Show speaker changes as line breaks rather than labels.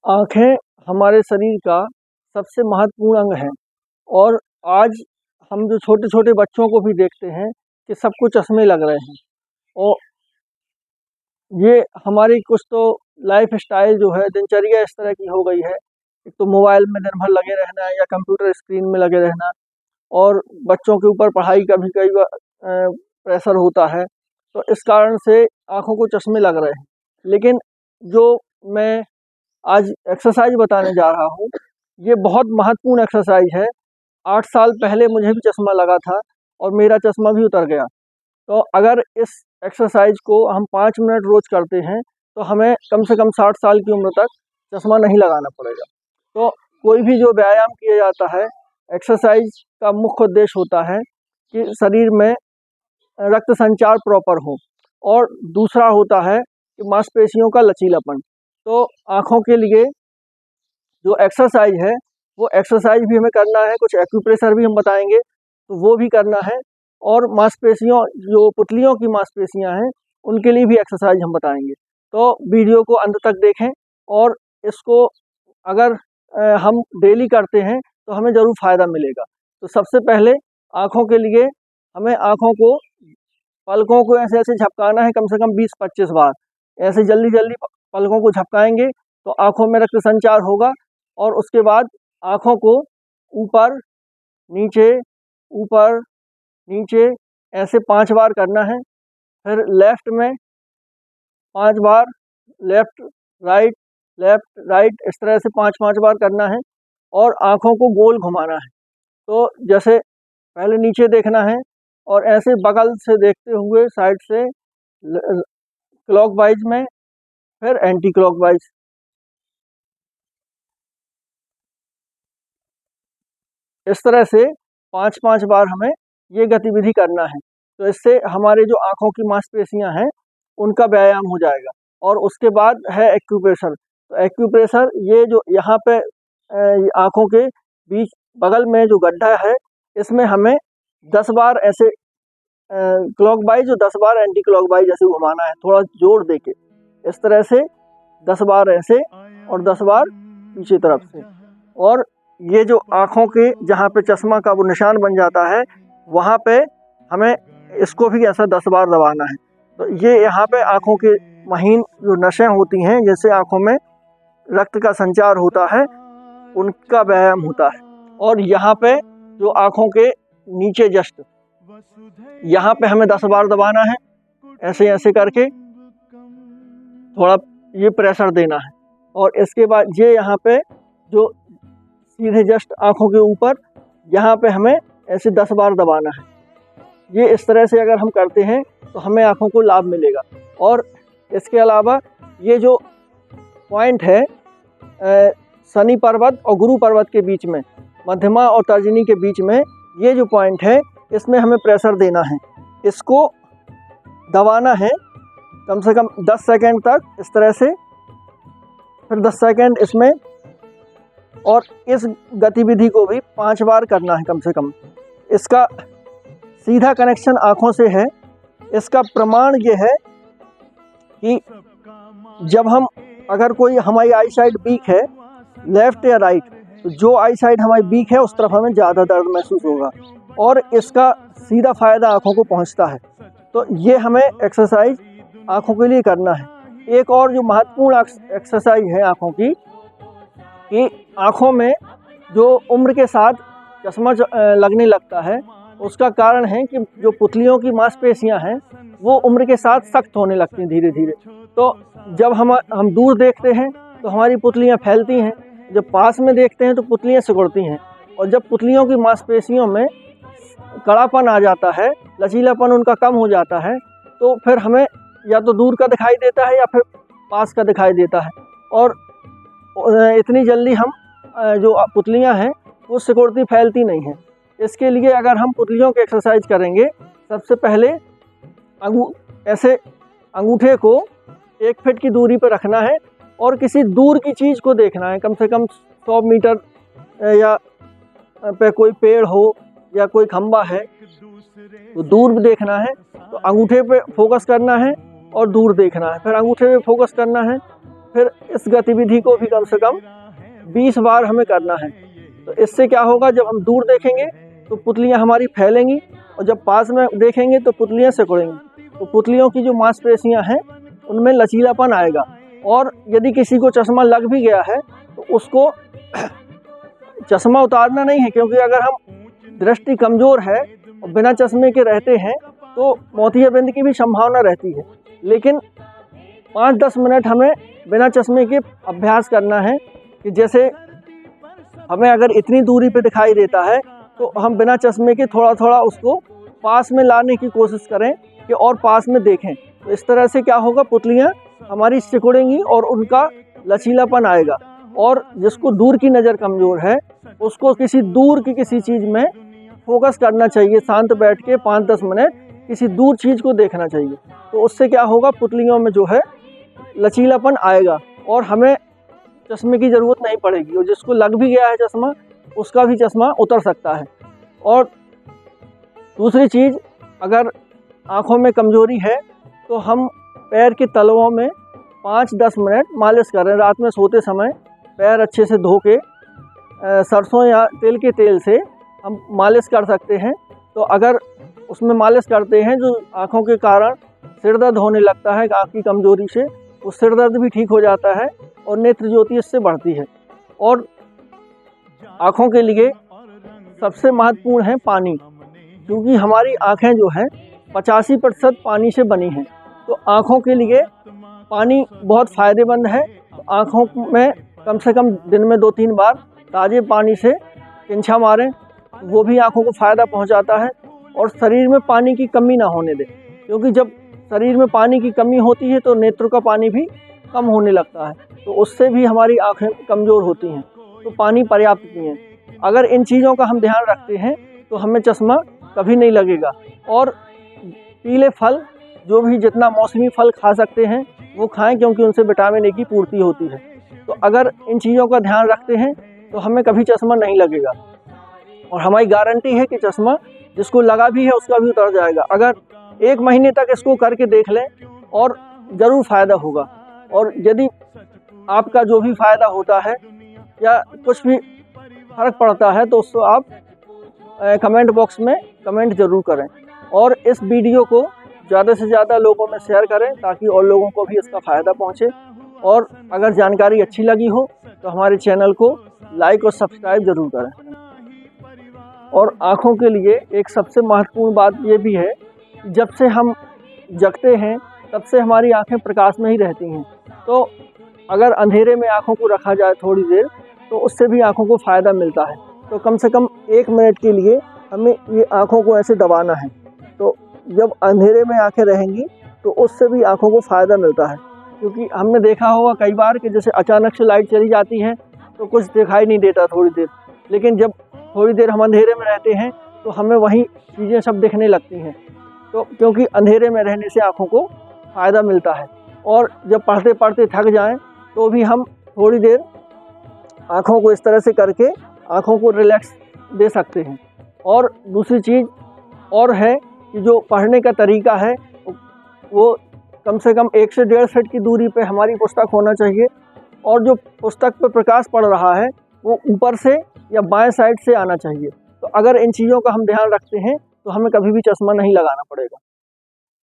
आँखें हमारे शरीर का सबसे महत्वपूर्ण अंग हैं और आज हम जो छोटे-छोटे बच्चों को भी देखते हैं कि सबको चश्मे लग रहे हैं। और ये हमारी कुछ तो लाइफ़स्टाइल जो है, दिनचर्या इस तरह की हो गई है। एक तो मोबाइल में दिन भर लगे रहना या कंप्यूटर स्क्रीन में लगे रहना, और बच्चों के ऊपर पढ़ाई का भी कई बार प्रेशर होता है, तो इस कारण से आँखों को चश्मे लग रहे हैं। लेकिन जो मैं आज एक्सरसाइज बताने जा रहा हूँ, ये बहुत महत्वपूर्ण एक्सरसाइज है। 8 साल पहले मुझे भी चश्मा लगा था और मेरा चश्मा भी उतर गया। तो अगर इस एक्सरसाइज को हम 5 मिनट रोज़ करते हैं, तो हमें कम से कम 60 साल की उम्र तक चश्मा नहीं लगाना पड़ेगा। तो कोई भी जो व्यायाम किया जाता है, एक्सरसाइज का मुख्य उद्देश्य होता है कि शरीर में रक्त संचार प्रॉपर हो, और दूसरा होता है कि मांसपेशियों का लचीलापन। तो आँखों के लिए जो एक्सरसाइज है, वो एक्सरसाइज भी हमें करना है, कुछ एक्यूप्रेशर भी हम बताएँगे, तो वो भी करना है। और मांसपेशियों, जो पुतलियों की मांसपेशियाँ हैं, उनके लिए भी एक्सरसाइज हम बताएँगे। तो वीडियो को अंत तक देखें, और इसको अगर हम डेली करते हैं तो हमें ज़रूर फ़ायदा मिलेगा। तो सबसे पहले आँखों के लिए हमें पलकों को ऐसे-ऐसे झपकाना है, कम से कम 20-25 बार। ऐसे जल्दी-जल्दी पलकों को झपकाएँगे तो आँखों में रक्त संचार होगा, और उसके बाद आँखों को ऊपर, नीचे, ऊपर, नीचे ऐसे 5 बार करना है। फिर लेफ़्ट में 5 बार, लेफ़्ट, राइट, इस तरह से 5-5 बार करना है, और आँखों को गोल घुमाना है। तो जैसे पहले नीचे देखना है, और ऐसे बगल से देखते हुए साइड से क्लॉकवाइज में, फिर एंटी क्लॉकवाइज। इस तरह से 5-5 बार हमें ये गतिविधि करना है। तो इससे हमारे जो आँखों की मांसपेशियाँ हैं, उनका व्यायाम हो जाएगा। और उसके बाद है एक्यूप्रेशर। तो एक्यूप्रेशर, ये जो यहाँ पे आँखों के बीच बगल में जो गड्ढा है, इसमें हमें 10 बार ऐसे क्लॉकवाइज और 10 बार एंटी क्लॉकवाइज ऐसे घुमाना है, थोड़ा जोर देके। इस तरह से 10 बार ऐसे और 10 बार पीछे तरफ से। और ये जो आँखों के जहाँ पे चश्मा का वो निशान बन जाता है, वहाँ पे हमें इसको भी ऐसा 10 बार दबाना है। तो ये यहाँ पे आँखों के महीन जो नसें होती हैं, जैसे आँखों में रक्त का संचार होता है, उनका व्यायाम होता है। और यहाँ पे जो आँखों के नीचे जस्ट, यहाँ पे हमें 10 बार दबाना है, ऐसे ऐसे करके थोड़ा ये प्रेशर देना है। और इसके बाद ये यहाँ पे जो सीधे जस्ट आँखों के ऊपर, यहाँ पे हमें ऐसे 10 बार दबाना है। ये इस तरह से अगर हम करते हैं तो हमें आँखों को लाभ मिलेगा। और इसके अलावा ये जो पॉइंट है शनि पर्वत और गुरु पर्वत के बीच में, मध्यमा और तर्जनी के बीच में, ये जो पॉइंट है, इसमें हमें प्रेशर देना है। इसको दबाना है कम से कम 10 सेकेंड तक, इस तरह से, फिर 10 सेकेंड इसमें, और इस गतिविधि को भी 5 बार करना है कम से कम। इसका सीधा कनेक्शन आँखों से है। इसका प्रमाण ये है कि जब हम, अगर कोई हमारी आई साइड वीक है, लेफ़्ट या राइट, तो जो आई साइड हमारी वीक है उस तरफ हमें ज़्यादा दर्द महसूस होगा, और इसका सीधा फ़ायदा आँखों को पहुँचता है। तो ये हमें एक्सरसाइज आँखों के लिए करना है। एक और जो महत्वपूर्ण एक्सरसाइज है आँखों की, कि आँखों में जो उम्र के साथ चश्मा लगने लगता है, उसका कारण है कि जो पुतलियों की मांसपेशियां हैं, वो उम्र के साथ सख्त होने लगती हैं धीरे-धीरे। तो जब हम दूर देखते हैं तो हमारी पुतलियां फैलती हैं, जब पास में देखते हैं तो पुतलियां सिकुड़ती हैं। और जब पुतलियों की मांसपेशियों में कड़ापन आ जाता है, लचीलापन उनका कम हो जाता है, तो फिर हमें या तो दूर का दिखाई देता है या फिर पास का दिखाई देता है। और इतनी जल्दी हम जो पुतलियां हैं, वो सिकुड़ती फैलती नहीं हैं। इसके लिए अगर हम पुतलियों की एक्सरसाइज करेंगे, सबसे पहले ऐसे अंगूठे को 1 फीट की दूरी पर रखना है, और किसी दूर की चीज़ को देखना है, कम से कम 100 मीटर या पे कोई पेड़ हो या कोई खंबा है, तो दूर देखना है। तो अंगूठे पे फोकस करना है और दूर देखना है, फिर अंगूठे पे फोकस करना है फिर इस गतिविधि को भी कम से कम 20 बार हमें करना है। तो इससे क्या होगा, जब हम दूर देखेंगे तो पुतलियाँ हमारी फैलेंगी और जब पास में देखेंगे तो पुतलियाँ सिकुड़ेंगी। तो पुतलियों की जो मांसपेशियाँ हैं उनमें लचीलापन आएगा। और यदि किसी को चश्मा लग भी गया है तो उसको चश्मा उतारना नहीं है, क्योंकि अगर हम दृष्टि कमज़ोर है और बिना चश्मे के रहते हैं तो मोतियाबिंद की भी संभावना रहती है। लेकिन 5-10 मिनट हमें बिना चश्मे के अभ्यास करना है कि जैसे हमें अगर इतनी दूरी पे दिखाई देता है तो हम बिना चश्मे के थोड़ा थोड़ा उसको पास में लाने की कोशिश करें कि और पास में देखें। तो इस तरह से क्या होगा, पुतलियाँ हमारी सिकुड़ेंगी और उनका लचीलापन आएगा। और जिसको दूर की नज़र कमज़ोर है उसको किसी दूर की किसी चीज़ में फोकस करना चाहिए, शांत बैठ के 5-10 मिनट किसी दूर चीज़ को देखना चाहिए। तो उससे क्या होगा, पुतलियों में जो है लचीलापन आएगा और हमें चश्मे की ज़रूरत नहीं पड़ेगी। और जिसको लग भी गया है चश्मा, उसका भी चश्मा उतर सकता है। और दूसरी चीज़, अगर आँखों में कमज़ोरी है तो हम पैर के तलवों में 5-10 मिनट मालिश करें। रात में सोते समय पैर अच्छे से धो के सरसों या तिल के तेल से हम मालिश कर सकते हैं। तो अगर उसमें मालिश करते हैं, जो आँखों के कारण सिर दर्द होने लगता है आँख की कमज़ोरी से, वो सिर दर्द भी ठीक हो जाता है और नेत्र ज्योति इससे बढ़ती है। और आँखों के लिए सबसे महत्वपूर्ण है पानी, क्योंकि हमारी आँखें जो हैं 85% पानी से बनी हैं। तो आँखों के लिए पानी बहुत फ़ायदेमंद है। तो आँखों में कम से कम दिन में 2-3 बार ताज़े पानी से किंछा मारें, वो भी आँखों को फ़ायदा पहुँचाता है। और शरीर में पानी की कमी ना होने दें, क्योंकि जब शरीर में पानी की कमी होती है तो नेत्रों का पानी भी कम होने लगता है, तो उससे भी हमारी आँखें कमज़ोर होती हैं। तो पानी पर्याप्त पिएं। अगर इन चीज़ों का हम ध्यान रखते हैं तो हमें चश्मा कभी नहीं लगेगा। और पीले फल, जो भी जितना मौसमी फल खा सकते हैं वो खाएं, क्योंकि उनसे विटामिन ए की पूर्ति होती है। तो अगर इन चीज़ों का ध्यान रखते हैं तो हमें कभी चश्मा नहीं लगेगा। और हमारी गारंटी है कि चश्मा जिसको लगा भी है उसका भी उतर जाएगा। अगर 1 महीने तक इसको करके देख लें और ज़रूर फ़ायदा होगा। और यदि आपका जो भी फ़ायदा होता है या कुछ भी फ़र्क पड़ता है तो उसको आप कमेंट बॉक्स में कमेंट ज़रूर करें। और इस वीडियो को ज़्यादा से ज़्यादा लोगों में शेयर करें ताकि और लोगों को भी इसका फ़ायदा पहुँचे। और अगर जानकारी अच्छी लगी हो तो हमारे चैनल को लाइक और सब्सक्राइब ज़रूर करें। और आँखों के लिए एक सबसे महत्वपूर्ण बात ये भी है, जब से हम जगते हैं तब से हमारी आँखें प्रकाश में ही रहती हैं। तो अगर अंधेरे में आँखों को रखा जाए थोड़ी देर तो उससे भी आँखों को फ़ायदा मिलता है। तो कम से कम 1 मिनट के लिए हमें ये आँखों को ऐसे दबाना है। तो जब अंधेरे में आँखें रहेंगी तो उससे भी आँखों को फ़ायदा मिलता है, क्योंकि हमने देखा होगा कई बार कि जैसे अचानक से लाइट चली जाती है तो कुछ दिखाई नहीं देता थोड़ी देर, लेकिन जब थोड़ी देर हम अंधेरे में रहते हैं तो हमें वही चीज़ें सब दिखने लगती हैं। तो क्योंकि अंधेरे में रहने से आँखों को फ़ायदा मिलता है। और जब पढ़ते पढ़ते थक जाएं तो भी हम थोड़ी देर आँखों को इस तरह से करके आँखों को रिलैक्स दे सकते हैं। और दूसरी चीज़ और है कि जो पढ़ने का तरीका है वो कम से कम 1 से 1.5 फीट की दूरी पे हमारी पुस्तक होना चाहिए। और जो पुस्तक पर प्रकाश पड़ रहा है वो ऊपर से या बाएं साइड से आना चाहिए। तो अगर इन चीज़ों का हम ध्यान रखते हैं तो हमें कभी भी चश्मा नहीं लगाना पड़ेगा।